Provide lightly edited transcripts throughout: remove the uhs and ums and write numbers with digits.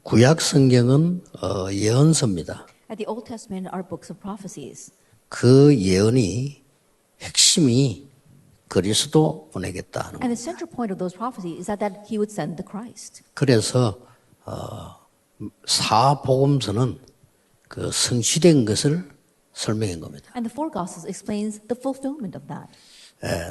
구약 성경은 예언서입니다. At the Old Testament are books of prophecies. 그 예언이 핵심이 그리스도 보내겠다 하는 And 거예요. the central point of those prophecies is that he would send the Christ. 그래서 사복음서는 그 성취된 것을 설명한 겁니다. And the four Gospels explains the fulfillment of that.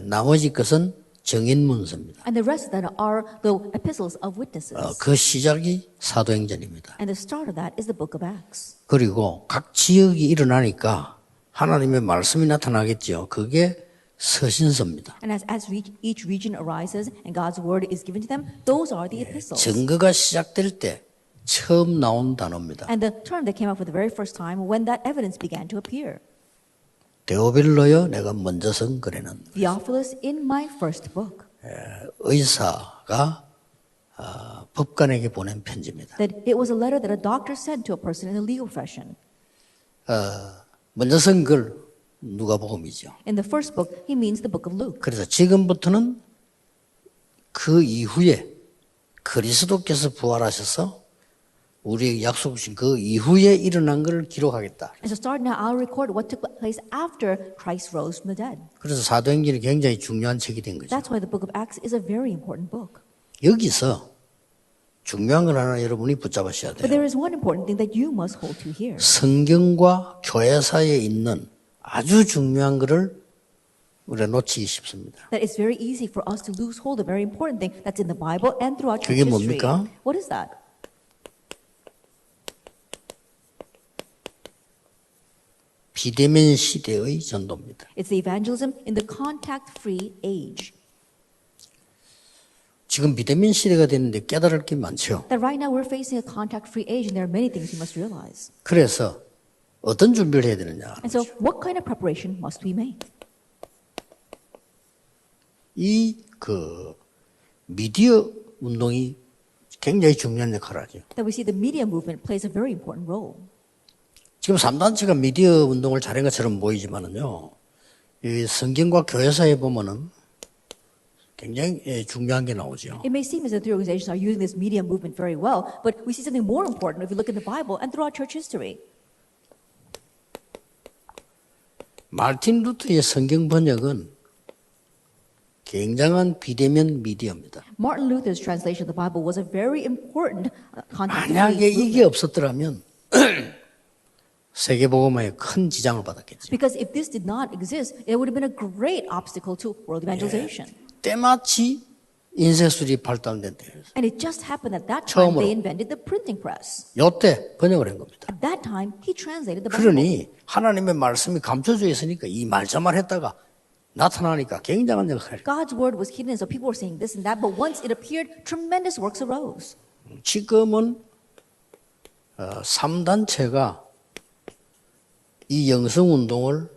나머지 것은 정인문서입니다. And the rest of that are the epistles of witnesses. 그 시작이 사도행전입니다. And the start of that is the book of Acts. 그리고 각 지역이 일어나니까 하나님의 말씀이 나타나겠죠. 그게 서신서입니다. And as each region arises and God's word is given to them, those are the epistles. 증거가 시작될 때 처음 나온 단어입니다. And the term that came up for the very first time when that evidence began to appear. 데오빌로여 내가 먼저 쓴 글에는 Theophilus in my first book. 의사가 법관에게 보낸 편지입니다. That it was a letter that a doctor sent to a person in the legal profession. 먼저 쓴 글 누가복음이죠. In the first book, he means the book of Luke. 그래서 지금부터는 그 이후에 그리스도께서 부활하셔서 우리에게 약속 주신 그 이후에 일어난 걸 기록하겠다. And so start now, I'll record what took place after Christ rose from the dead. 그래서 사도행전이 굉장히 중요한 책이 된 거죠. That's why the book of Acts is a very important book. 여기서 중요한 걸 하나 여러분이 붙잡으셔야 But 돼요. there is one important thing that you must hold to here. 성경과 교회 사이에 있는 아주 중요한 것을 우리가 놓치기 쉽습니다. That it's very easy for us to lose hold of a very important thing that's in the Bible and throughout 그게 church history. 뭡니까? What is that? 비대면 시대의 전도입니다. It's the evangelism in the contact-free age. 지금 비대면 시대가 됐는데 깨달을 게 많죠. That right now we're facing a contact-free age and there are many things we must realize. 그래서 어떤 준비를 해야 되느냐. And so what kind of preparation must we make? 이 미디어 운동이 굉장히 중요한 역할을 하죠. That we see the media movement plays a very important role. 지금 3단체가 미디어 운동을 잘한 것처럼 보이지만은요. 이 성경과 교회 사이에 보면은 굉장히 중요한 게 나오죠. It may seem as if the organizations are using this media movement very well, but we see something more important if we look in the Bible and throughout church history. 마틴 루터의 성경 번역은 굉장한 비대면 미디어입니다. Martin Luther's translation of the Bible was a very important contact-free 만약에 movement. 이게 없었더라면 세계복음화에 큰 지장을 받았겠죠. Because if this did not exist, it would have been a great obstacle to world evangelization. 때마치 인쇄술이 발달된 때예요. And it just happened at that time 처음으로. they invented the printing press. 요때 번역을 한 겁니다. At that time, he translated the Bible. 그러니 하나님의 말씀이 감춰져 있으니까 이 말자말 했다가 나타나니까 굉장한 역할이에요. God's word was hidden, so people were saying this and that, but once it appeared, tremendous works arose. 지금은 3단체가 이 영성운동을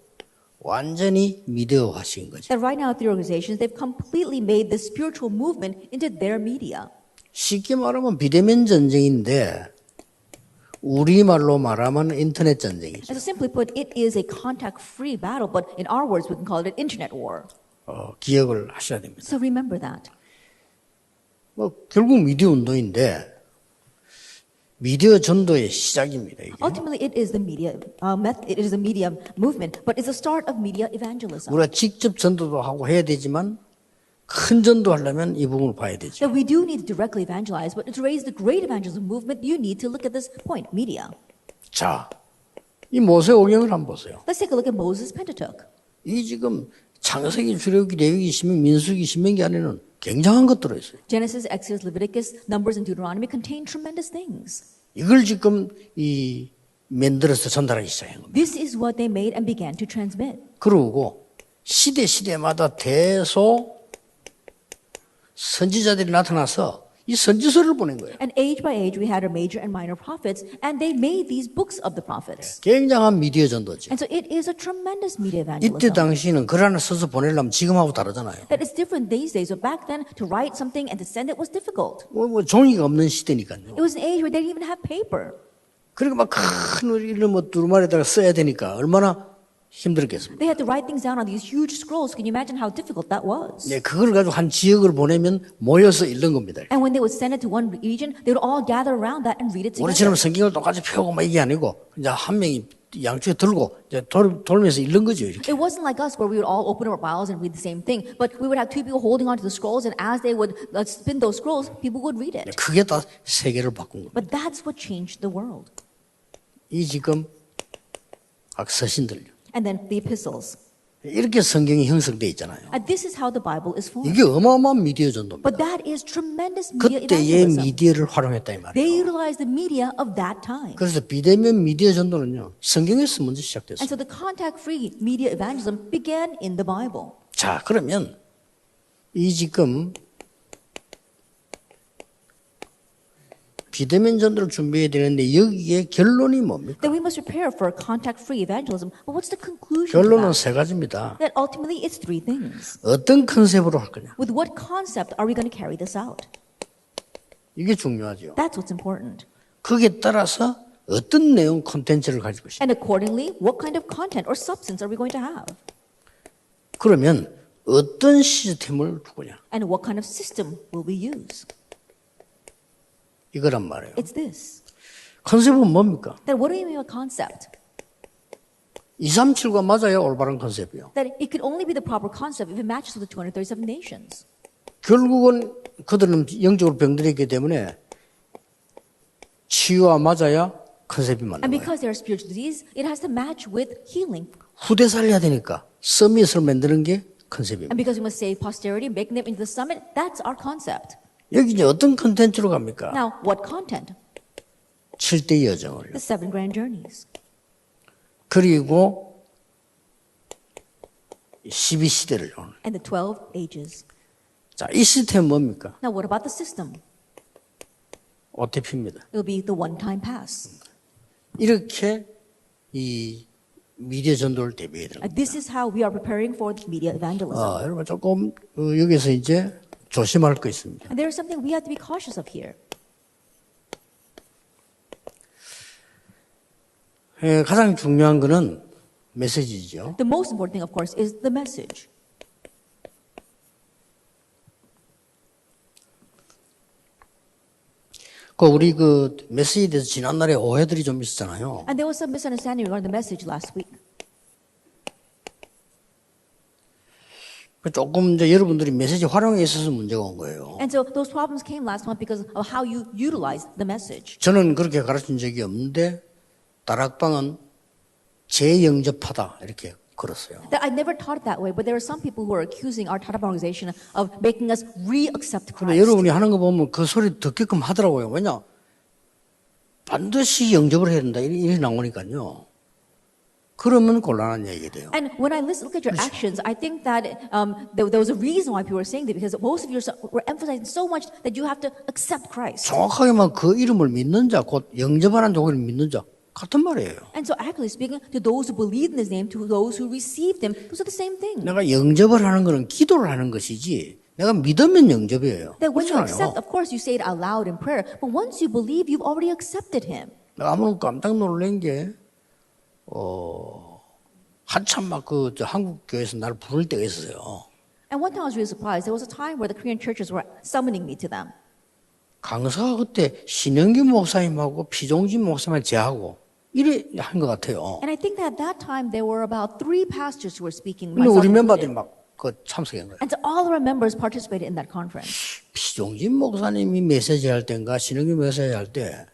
완전히 미디어화시킨 거죠. That right now at the organizations, they've completely made the spiritual movement into their media. 쉽게 말하면 비대면 전쟁인데 우리말로 말하면 인터넷 전쟁이죠. And so simply put, it is a contact-free battle, but in our words, we can call it an internet war. 기억을 하셔야 됩니다. So remember that. 결국 미디어 운동인데 미디어 전도의 시작입니다. 이게. Ultimately, it is the media it is the media movement, but it's the start of media evangelism. 우리가 직접 전도도 하고 해야 되지만 큰 전도하려면 이 부분을 봐야 되죠. That we do need to directly evangelize, but to raise the great evangelism movement, you need to look at this point, media. 자, 이 모세오경을 한번 보세요. Let's take a look at Moses' Pentateuch. 이 지금 창세기, 출애굽기, 레위기, 신명, 민수기, 신명기 안에는 굉장한 것 들어있어요. Genesis, Exodus, Leviticus, Numbers, and Deuteronomy contain tremendous things. 이걸 지금 만들어서 전달하기 시작한 겁니다. This is what they made and began to transmit. 그러고 시대마다 계속 선지자들이 나타나서 이 선지서를 보낸 거예요. And age by age, we had our major and minor prophets, and they made these books of the prophets. 굉장한 미디어 전도죠. And so it is a tremendous media 이때 evangelism. 당시는 글 하나 써서 보내려면 지금하고 다르잖아요. That is different these days, but back then, to write something and to send it was difficult. 종이가 없는 시대니까요. It was an age where they didn't even have paper. 그러니까 막 큰 이런 두루마리에다가 써야 되니까 얼마나 힘들겠습니다. They had to write things down on these huge scrolls. Can you imagine how difficult that was? 네, 그걸 가지고 한 지역을 보내면 모여서 읽는 겁니다. And when they would send it to one region, they would all gather around that and read it 우리처럼 together. 성경을 똑같이 펴고 막 이게 아니고 이제 한 명이 양쪽에 들고 이제 돌면서 읽는 거죠. 이렇게. It wasn't like us where we would all open our Bibles and read the same thing, but we would have two people holding onto the scrolls, and as they would spin those scrolls, people would read it. 그게 다 세계를 바꾼 겁니다. But that's what changed the world. 이 지금 서신들요. And then the epistles. 이렇게 성경이 형성돼 있잖아요. And this is how the Bible is formed. 이게 어마어마한 미디어 전도입니다. But that is tremendous media 그때의 evangelism. 미디어를 활용했다 이 They 말이에요. utilized the media of that time. 그래서 비대면 미디어 전도는요. 성경에서 먼저 And 시작됐어요. so the contact-free media evangelism began in the Bible. 자, 그러면 이 지금 비대면 전도를 준비해야 되는데 여기에 결론이 뭡니까? Then we must prepare for contact-free evangelism. But what's the conclusion to 결론은 that? 세 가지입니다. That ultimately it's three things. 어떤 컨셉으로 할 거냐? With what concept are we going to carry this out? 이게 중요하죠. That's what's important. 거기에 따라서 어떤 내용 콘텐츠를 가지고 있습니다. And accordingly, what kind of content or substance are we going to have? 그러면 어떤 시스템을 두고냐? And what kind of system will we use? 이거란 말이에요. It's this. 컨셉은 뭡니까? Then what do you mean by concept? 237과 맞아야 올바른 컨셉이요. That it could only be the proper concept if it matches with the 237 nations. 결국은 그들은 영적으로 병들었기 때문에 치유와 맞아야 컨셉이 맞는 And 거예요. because they are spiritual disease, it has to match with healing. 후대 살려야 되니까 서밋을 만드는 게 컨셉입니다. And because we must save posterity, making them into the summit, that's our concept. 여기 이제 어떤 컨텐츠로 갑니까? Now, what content? 7대 여정을요. The 7 grand journeys. 그리고 12시대를요. And the 12 ages. 자, 이 시스템은 뭡니까? Now, what about the system? OTP입니다. It'll be the one-time pass. 이렇게 이 미디어 전도를 대비해야 되는 겁니다. This is how we are preparing for the media evangelism. 여러분 조금 여기서 이제 조심할 거 있습니다. And there is something we have to be cautious of here. 가장 중요한 거는 메시지죠. The most important thing, of course, is the message. 우리 메시지에 대해서 지난날에 오해들이 좀 있었잖아요. And there was some misunderstanding regarding the message last week. 조금 이제 여러분들이 메시지 활용에 있어서 문제가 온 거예요. And so those problems came last month because of how you utilized the message. 저는 그렇게 가르친 적이 없는데 다락방은 재영접하다 이렇게 걸었어요. That I never taught it that way, but there are some people who are accusing our Tarab organization of making us re-accept 근데 Christ. 여러분이 하는 거 보면 그 소리 듣게끔 하더라고요. 왜냐? 반드시 영접을 해야 된다. 이렇게 나오니까요. 그러면 곤란한 얘기가 돼요. And when I look at your actions, I think that there was a reason why people were saying that because most of you were emphasizing so much that you have to accept Christ. 정확하게만 그 이름을 믿는 자, 곧 영접하는 조건을 믿는 자 같은 말이에요. And so, accurately speaking, to those who believe in His name, to those who received Him, those are the same thing. 내가 영접을 하는 거는 기도를 하는 것이지 내가 믿으면 영접이에요. That when you accept, 그렇잖아요. of course, you say it out loud in prayer, but once you believe, you've already accepted Him. 내가 아무런 깜짝 놀란 게 한참 막 한국 교회에서 나를 부를 때가 있었어요. And one time I was really surprised. There was a time where the Korean churches were summoning me to them. 강사가 그때 신영기 목사님하고 피종진 목사님을 제하고 이래 한 것 같아요. And I think that at that time there were about 3 pastors who were speaking. 근데 우리 myself 멤버들이 included. 막 참석한 거예요. And so all of our members participated in that conference. 피종진 목사님이 메시지 할 때인가 신영기 메시지 할 때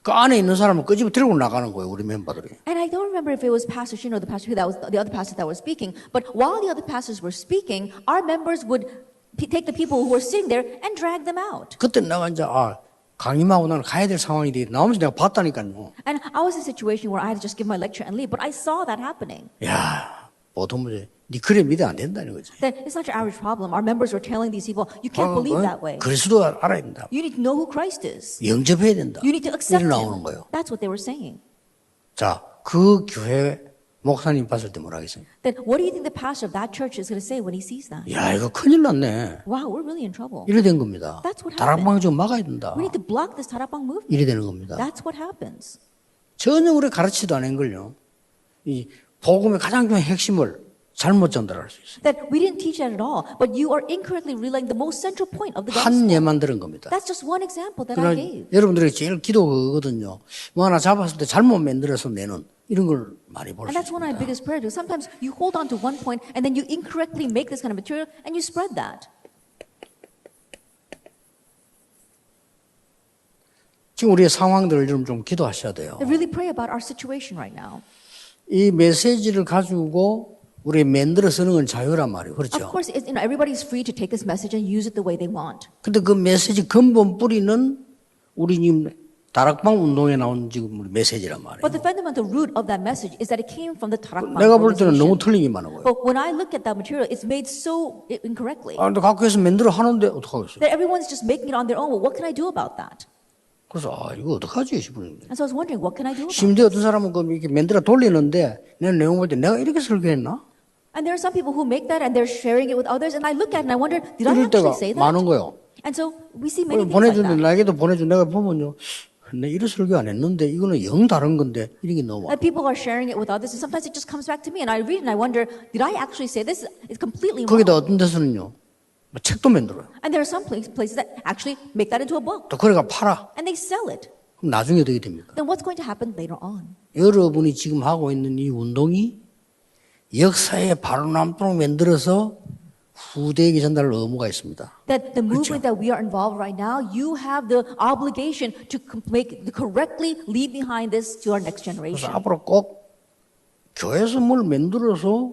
그 안에 있는 사람을 끄집어 들고 나가는 거예요. 우리 멤버들이. And I don't remember if it was Pastor Shin or the pastor who that was the other pastors that were speaking. But while the other pastors were speaking, our members would take the people who were sitting there and drag them out. 그때 내가 이제 강림하고 나는 가야 될 상황이 돼. 나오면서 내가 봤다니까요. And I was in a situation where I had to just give my lecture and leave. But I saw that happening. 야, 보통 문제. 네 그래 믿으면 안 된다는 거지. That it's not your average problem. Our members were telling these people, you can't believe that way. 그리스도 알아야 된다. You need to know who Christ is. 영접해야 된다. You need to accept 이래 나오는 Him. 거예요. That's what they were saying. 자, 그 교회 목사님 봤을 때 뭐라 하겠어요? Then what do you think the pastor of that church is going to say when he sees that? 야, 이거 큰일 났네. Wow, we're really in trouble. 이래 된 겁니다. That's what 다락방 좀 막아야 된다. We need to block this Tarapang movement. 이래 되는 겁니다. That's what happens. 전혀 우리 가르치도 않은 걸요. 이 복음의 가장 중요한 핵심을 잘못 전달할 수 있어요. That we didn't teach that at all, but you are incorrectly relaying the most central point of the 한 gospel. 예만 들은 겁니다. That's just one example that I 그러나 gave. 여러분들에게 제일 기도 그거거든요. 뭐 하나 잡았을 때 잘못 만들어서 내는 이런 걸 많이 볼 수 And that's one of my 있습니다. biggest prayers. Because sometimes you hold on to one point and then you incorrectly make this kind of material and you spread that. 지금 우리의 상황들을 좀 기도하셔야 돼요. I really pray about our situation right now. 이 메시지를 가지고 우리 만들어 쓰는 건 자유란 말이에요. Of 그렇죠? course, everybody's free to take this message and use it the way they want. 근데 그 메시지 근본 뿌리는 우리 지금 다락방 운동에 나온 지금 우리 메시지란 말이에요. But the fundamental root of that message is that it came from the Tarakban 내가 볼 때는 너무 organization. 틀린 게 많은 거예요. But when I look at that material, it's made so incorrectly 아, 근데 학교에서 만들어 하는데 어떡하겠어요? that everyone's just making it on their own. Well, what can I do about that? 그래서 이거 어떡하지 싶었는데. And so I was wondering, what can I do about it? 심지어 어떤 사람은 그 이렇게 만들어 돌리는데 내 내용 볼 때 내가 이렇게 설교했나? And there are some people who make that and they're sharing it with others, and I look at it and I wonder, did I 이럴 때가 actually say that? 많은 거예요. And so we see many things like 보내주는데 that. 나에게도 보내준 내가 보면요. 내 이런 설교 안 했는데 이거는 영 다른 건데 이런 게 너무 많아. That people are sharing it with others, and sometimes it just comes back to me, and I read it and I wonder, did I actually say this? It's completely 거기다 wrong. 어떤 데서는요. 뭐 책도 만들어요. And there are some places that actually make that into a book, 또 그래가 팔아. and they sell it. 그럼 나중에 어떻게 됩니까? Then what's going to happen later on? 여러분이 지금 하고 있는 이 운동이 역사에 바로 남도록 만들어서 후대에게 전달할 의무가 있습니다. That the movement that we are involved right now, you have the obligation to correctly leave behind this to our next 그래서 generation. 앞으로 꼭 교회에서 뭘 만들어서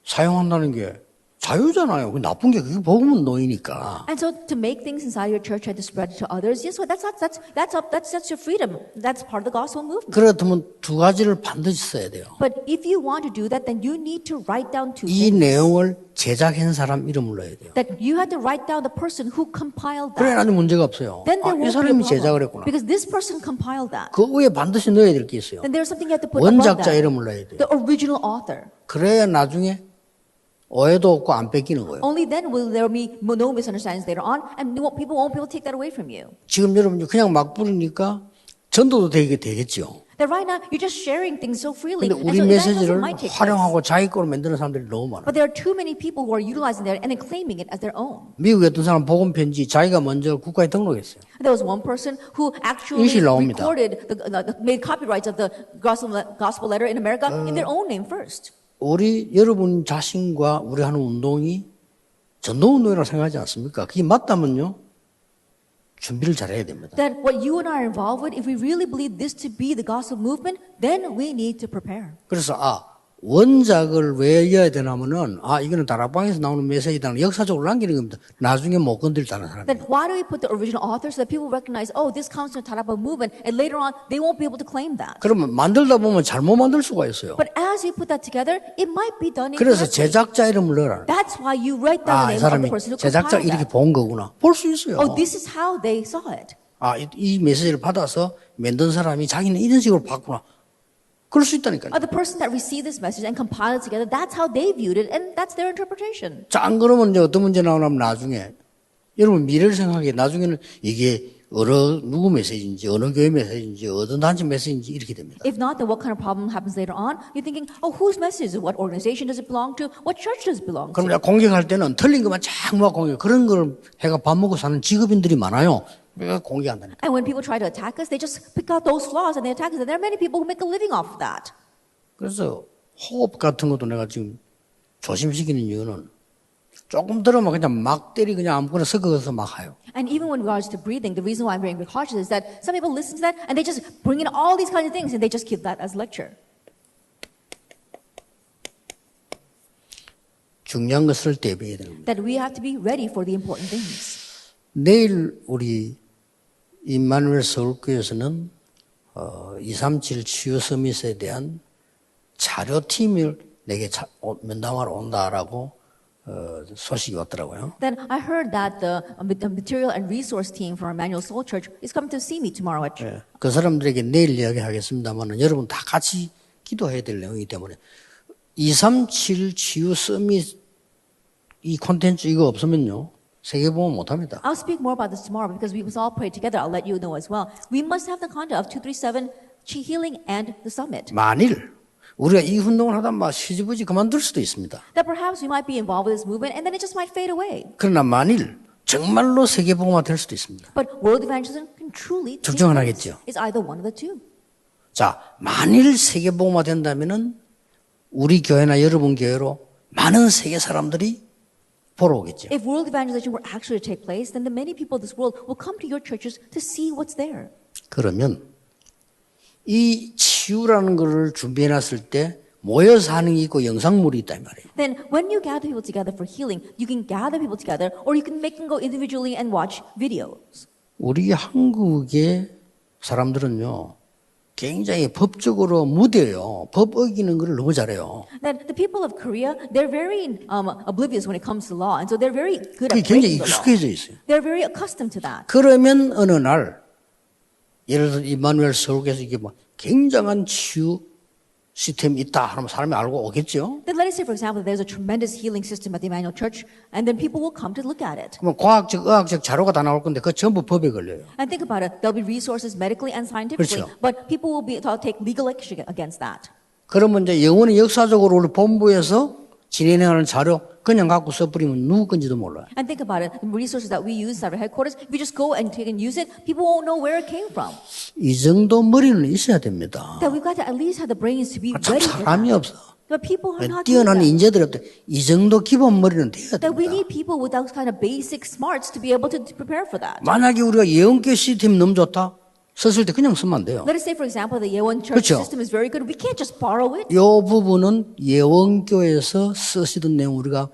사용한다는 게 자유잖아요. 그 나쁜 게 그게 복음 운동이니까. And so to make things inside your church and to spread it to others, yes, well, that's your freedom. That's part of the gospel movement. 그렇다면 두 가지를 반드시 써야 돼요. But if you want to do that, then you need to write down two 이 things. 내용을 제작한 사람 이름을 넣어야 돼요. That you had to write down the person who compiled 그래 that. 아주 문제가 없어요. Then there 이 won't be a 사람이 제작을 problem. 했구나. Because this person compiled that. 그 위에 반드시 넣어야 될 게 있어요. Then there's something you have to put above 원작자 that. 이름을 넣어야 돼요. The original author. 그래야 나중에 오해도 없고 안 뺏기는 거예요. Only then will there be no misunderstandings later on, and people won't be able to take that away from you. 지금 여러분 그냥 막 부르니까 전도도 되겠죠. That right now you're just sharing things so freely, 근데 and 우리 so evangelism 메시지를 might take place. 활용하고 자기 거로 만드는 사람들이 너무 많아요. But there are too many people who are utilizing that and then claiming it as their own. 미국에 어떤 사람 복음 편지 자기가 먼저 국가에 등록했어요. There was one person who actually 인실 나옵니다. recorded, made copyrights of the gospel letter in America in their own name first. 우리 여러분 자신과 우리 하는 운동이 전도운동이라고 생각하지 않습니까? 그게 맞다면요. 준비를 잘해야 됩니다. That what you and I are involved with, if we really believe this to be the gospel movement, then we need to prepare. 그래서 원작을 왜 읽어야 되냐면은 이거는 다락방에서 나오는 메시지다는 역사적으로 남기는 겁니다. 나중에 못 건들다는 사람. Then why do we put the original author so that people recognize, oh, this comes from the Taraba movement, and later on they won't be able to claim that. 그러면 만들다 보면 잘못 만들 수가 있어요. But as you put that together, it might be done 그래서 incorrectly. 제작자 이름을 넣어라. That's why you write down 이 the name of 사람이 the person who 제작자 compiled 이렇게 that. 본 거구나. 볼 수 있어요. Oh, this is how they saw it. 이 메시지를 받아서 만든 사람이 자기는 이런 식으로 봤구나. 그럴 수 있다니까요. The person that received this message and compiled it together, that's how they viewed it, and that's their interpretation. 자, 안 그러면 이제 어떤 문제 나오냐면 나중에 여러분 미래를 생각해 나중에는 이게 누구 메시지인지 어느 교회 메시지인지 어떤 단체 메시지인지 이렇게 됩니다. If not, then what kind of problem happens later on? You're thinking, oh, whose message is it? What organization does it belong to? What church does it belong 그럼 to? 내가 공격할 때는 틀린 것만 쫙 모아 공격. 그런 걸 해가 밥 먹고 사는 직업인들이 많아요. 왜 공격한다니까. And when people try to attack us, they just pick out those flaws and they attack us. And there are many people who make a living off of that. 그래서 호흡 같은 것도 내가 지금 조심시키는 이유는 조금 들으면 그냥 막 때리 그냥 아무거나 섞어서 막 해요. And even when regards to breathing, the reason why I'm very cautious is that some people listen to that and they just bring in all these kinds of things and they just give that as lecture. 중요한 것을 대비해야 되는 겁니다. That we have to be ready for the important things. 내일 우리 임마누엘 서울교회에서는 237 치유 서밋에 대한 자료팀을 내게 면담하러 온다라고 소식이 왔더라고요. Then I heard that the material and resource team from Emmanuel Soul Church is coming to see me tomorrow at church. 그 사람들에게 내일 이야기하겠습니다만 여러분 다 같이 기도해야 될 내용이기 때문에 237 치유 서밋 이 콘텐츠 이거 없으면요. 세계보험 못합니다. I'll speak more about this tomorrow because we must all pray together. I'll let you know as well. We must have the content of 237 Chi Healing and the Summit. 만일 우리가 이 운동을 하다 막 시지부지 그만둘 수도 있습니다. That perhaps we might be involved with this movement and then it just might fade away. 그러나 만일 정말로 세계복음화 될 수도 있습니다. But world evangelism can truly 둘 take 중 place. 하나겠죠. It's either one of the two. 자, 만일 세계복음화 된다면은 우리 교회나 여러분 교회로 많은 세계 사람들이 보러 오겠죠. If world evangelization were actually to take place, then the many people of this world will come to your churches to see what's there. 그러면 이 치유라는 것을 준비해 놨을 때 모여서 하는 게 있고 영상물이 있다 이 말이에요. Then when you gather people together for healing, you can gather people together or you can make them go individually and watch videos. 우리 한국의 사람들은요. 굉장히 법적으로 무뎌요. 법 어기는 걸 너무 잘해요. That the people of Korea, they're very oblivious when it comes to law, and so they're very good 그게 at 굉장히 breaking the law. 익숙해져 있어요. They're very accustomed to that. 그러면 어느 날 예를 들어 이마누엘 서울에서 이게 뭐 굉장한 치유 시스템이 있다 하면 사람이 알고 오겠죠. Then let us say, for example, there's a tremendous healing system at the Emmanuel Church, and then people will come to look at it. 그러면 과학적, 의학적 자료가 다 나올 건데 그 전부 법에 걸려요. And think about it, there'll be resources medically and scientifically, 그렇죠. but people will be to take legal action against that. 그러면 이제 영원히 역사적으로 우리 본부에서 진행하는 자료 그냥 갖고 써버리면 누구 건지도 몰라요. And think about it, the resources that we use at our headquarters, if you just go and take and use it, people won't know where it came from. 이 정도 머리는 있어야 됩니다. That we've got to at least have the brains to be 참 ready for 사람이 that. 없어. But people are not doing 뛰어난 that. 인재들이 없대. 이 정도 기본 머리는 돼야 That we 됩니다. need people with those kind of basic smarts to be able to prepare for that. 만약에 우리가 예언교 시스템이 너무 좋다. 썼을 때 그냥 쓰면 안 돼요. Let us say, for example, the Yewon Church 그렇죠. system is very good. We can't just borrow it. 이 부분은 예원교에서 쓰시던 내용 우리가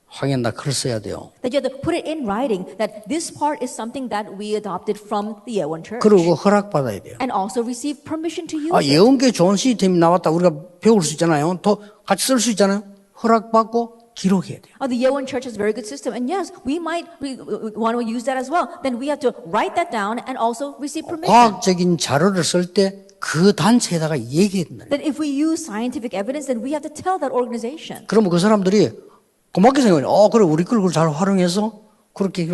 확인한다. 그걸 써야 돼요. That you have to put it in writing that this part is something that we adopted from the Yewon Church. 그리고 허락받아야 돼요. And also receive permission to use 아, it. 예원교 좋은 시스템이 나왔다. 우리가 배울 수 있잖아요. 또 같이 쓸 수 있잖아요. 허락받고 기록해야 돼요. The Yewon Church has a very good system. And yes, we might want to use that as well. Then we have to write that down and also receive permission. 과학적인 자료를 쓸 때 그 단체에다가 얘기해야 된다. That if we use scientific evidence, then we have to tell that organization. 그러면 그 사람들이 고맙게 생각해요. 그래, 우리 걸 잘 활용해서 그렇게,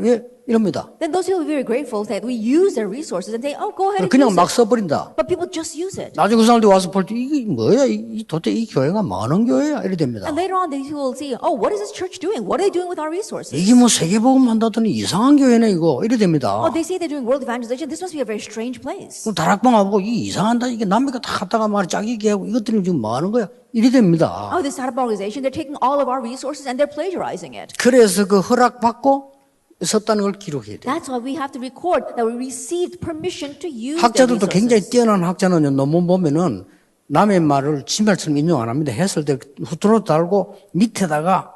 예, 이럽니다. Then those people will be very grateful that we use their resources and say, oh, go ahead and 그냥 use 막 it. 써버린다. But people just use it. 나중에 그 사람들이 와서 볼 때 이게 뭐야? 도대체 이 교회가 많은 교회야? 이래 됩니다. And later on, these people will see, oh, what is this church doing? What are they doing with our resources? 이게 뭐 세계복음 한다더니 이상한 교회네 이거 이래 됩니다. Oh, they say they're doing world evangelization. This must be a very strange place. 그럼 다락방 와보고 이 이상한다 이게 남미가 다 갖다가 말 짜기게 하고 이것들이 지금 뭐 하는 거야? 이래 됩니다. Oh, this startup organization, they're taking all of our resources and they're plagiarizing it. 그래서 그 허락받고 썼다는 걸 기록해야 돼요. That's why we have to record that we received permission to use their 학자들도 굉장히 resources. 뛰어난 학자는요, 논문 보면은 남의 말을 진말처럼 인용 안 합니다. 했을 때 후트노트 달고 밑에다가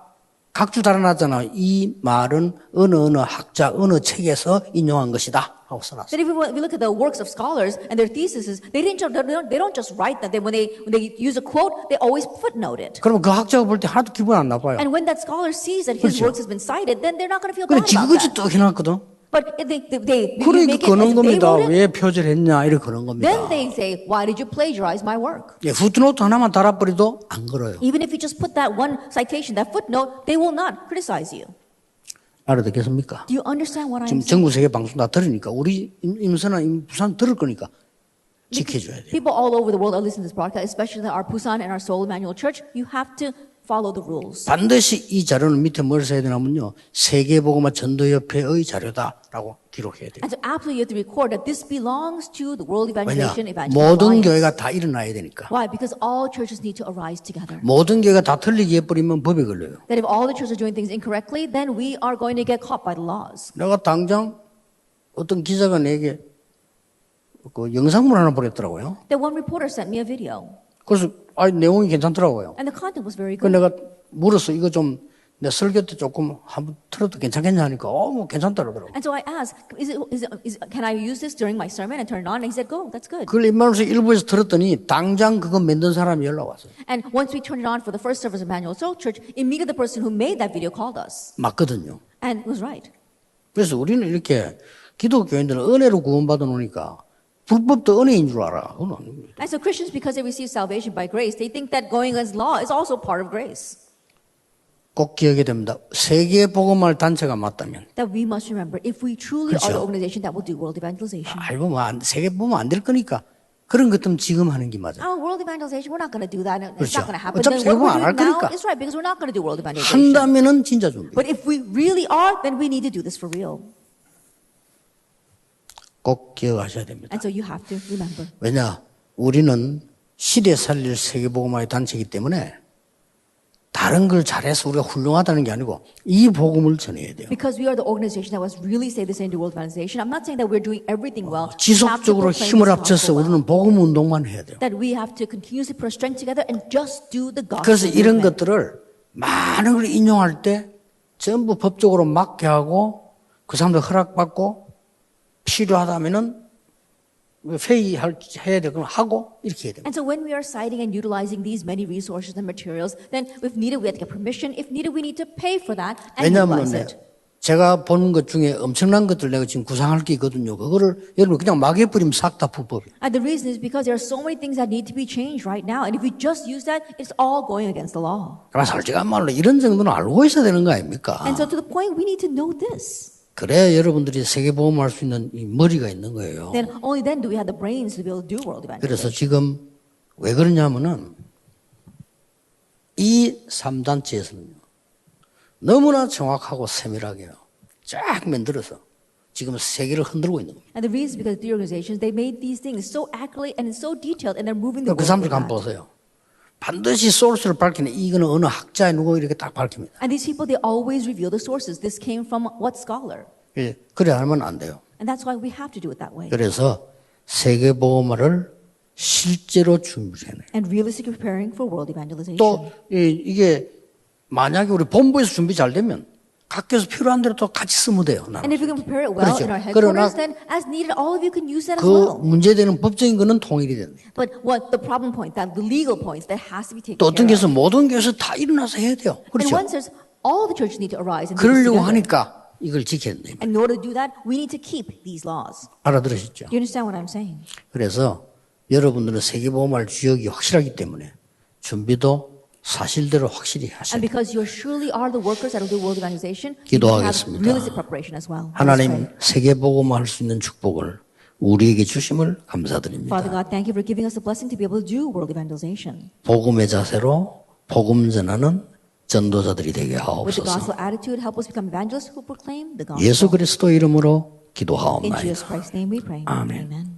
각주 달아놨잖아요. 이 말은 어느 학자, 어느 책에서 인용한 것이다. 하고 써놨어요. That if we look at the works of scholars and their theses, they don't just write that. When they use a quote, they always footnote it. 그러면 그 학자가 볼 때 하나도 기분 안 나빠요. And when that scholar sees that his 그렇죠. works has been cited, then they're not going to feel 근데 bad about 지그것이 that. 또 해놨거든. But if they 그래, make it 그런 as if they 겁니다. wrote it, 왜 표절했냐, 이렇게 그런 겁니다. then they say, why did you plagiarize my work? 예, 후트노트 하나만 달아버려도 안 걸어요. Even if you just put that one citation, that footnote, they will not criticize you. 알아듣겠습니까? Do you understand what I'm 지금 saying? 전국 세계 방송 다 들으니까 우리 임선아, 부산 들을 거니까 지켜줘야 돼요. People all over the world are listening to this broadcast, especially our Busan and our Seoul Emmanuel Church. You have to follow the rules. 반드시 이 자료는 밑에 뭘 써야 되냐면요. 세계복음화 전도협회의 자료다라고 기록해야 돼요. And so absolutely you have to record that this belongs to the World 왜냐? Evangelization Evangelist 모든 Alliance. 교회가 다 일어나야 되니까. Why? Because all churches need to arise together. 모든 교회가 다 틀리게 해버리면 법에 걸려요. That if all the churches are doing things incorrectly, then we are going to get caught by the laws. 내가 당장 어떤 기자가 내게 그 영상물 하나 보냈더라고요. That one reporter sent me a video, 그래서 내용이 괜찮더라고요. and the content was very 그 good. 내가 물었어. 이거 좀 내 설교 때 조금 한번 틀어도 괜찮겠냐 하니까 뭐 괜찮다 그러더라고요. And so I asked, can I use this during my sermon and turn it on? And he said, go, that's good. 그걸 임마누에서 일부에서 들었더니 당장 그거 만든 사람이 연락 왔어요. And once we turned it on for the first service of Emmanuel Soul Church, immediately the person who made that video called us. 맞거든요. And it was right. 그래서 우리는 이렇게 기독교인들은 은혜로 구원받아 놓으니까 불법도 은혜인 줄 알아. 그건 아닙니다. And so Christians, because they receive salvation by grace, they think that going against law is also part of grace. 꼭 기억해야 됩니다. 세계 복음할 단체가 맞다면 That we must remember, if we truly are the 그렇죠. organization that will do world evangelization. 세계 보면 안 될 거니까 그런 것 때문에 지금 하는 게 맞아요. World evangelization, we're not going to do that. It's 그렇죠. not going to happen. 어차피 Then what 세계보험 we're 안할 doing now 거니까. is right because we're not going to do world evangelization. 한다면은 진짜 준비. But if we really are, then we need to do this for real. 꼭 기억하셔야 됩니다. And so you have to remember. 왜냐? 우리는 시대 살릴 세계복음화의 단체이기 때문에 다른 걸 잘해서 우리가 훌륭하다는 게 아니고 이 복음을 전해야 돼요. Because we are the organization that was really say this into world evangelization. I'm not saying that we're doing everything well. 지속적으로 힘을 합쳐서 우리는 복음 운동만 해야 돼요. That we have to continuously put our strength together and just do the gospel. 그래서 이런 movement. 것들을 많은 걸 인용할 때 전부 법적으로 맞게 하고 그 사람들 허락받고 필요하다면은 회의해야 되거나 하고 이렇게 해야 됩니다. And so when we are citing and utilizing these many resources and materials, then if needed, we have to get permission. If needed, we need to pay for that and utilize 왜냐하면 it. 제가 보는 것 중에 엄청난 것들 내가 지금 구상할 게 있거든요. 그거를 여러분 그냥 막 해버리면 싹 다 불법이에요. And the reason is because there are so many things that need to be changed right now. And if we just use that, it's all going against the law. 그러나 솔직한 말로 이런 정도는 알고 있어야 되는 거 아닙니까? And so to the point, we need to know this. 그래야 여러분들이 세계보험할 수 있는 이 머리가 있는 거예요. Then only then do we have the brains to be able to do world evangelism. 그래서 지금 왜 그러냐면은 이 3단체에서는요. 너무나 정확하고 세밀하게요. 쫙 만들어서 지금 세계를 흔들고 있는 겁니다. And the reason is because the organizations, they made these things so accurately and so detailed and they're moving the 그 world 사람들 with 한번 that. 보세요. 반드시 소스를 밝히네. 이거는 어느 학자의 누구 이렇게 딱 밝힙니다. And these people, they always reveal the sources. This came from what scholar? 예, 그래 하면 안 돼요. And that's why we have to do it that way. 그래서 세계보험화를 실제로 준비해내요. And realistically preparing for world evangelization. 또 이게 만약에 우리 본부에서 준비 잘 되면 각교에서 필요한 대로 또 같이 쓰면 돼요. And if we can prepare it well 그렇죠. in our 그러나 headquarters, then as needed, all of you can use that as 그 well. 문제되는 법적인 거는 통일이 된다. But what the problem point, that the legal points, that has to be taken 또 어떤 care 교회에서 of. 모든 교회에서 다 일어나서 해야 돼요. And 그렇죠? once there's all the churches need to arise and do this 그러려고 together. 하니까 이걸 지켜야 돼요. And in order to do that, we need to keep these laws. 알아들으시죠? Do you understand what I'm saying? 그래서 여러분들은 세계보험할 주역이 확실하기 때문에 준비도 사실대로 확실히 하셔야 And 돼요. because you surely are the workers that will do world evangelization, you need to have 기도하겠습니다. realistic preparation as well. Let us 하나님 pray. 세계보험할 수 있는 축복을 우리에게 주심을 감사드립니다. Father God, thank you for giving us the blessing to be able to do world evangelization. 복음의 자세로 복음 전하는 전도자들이 되게 With the 하옵소서. gospel attitude, help us become evangelists who proclaim the gospel. 예수 그리스도 이름으로 In 기도하옵나이다. Jesus Christ's name we pray. Amen. Amen.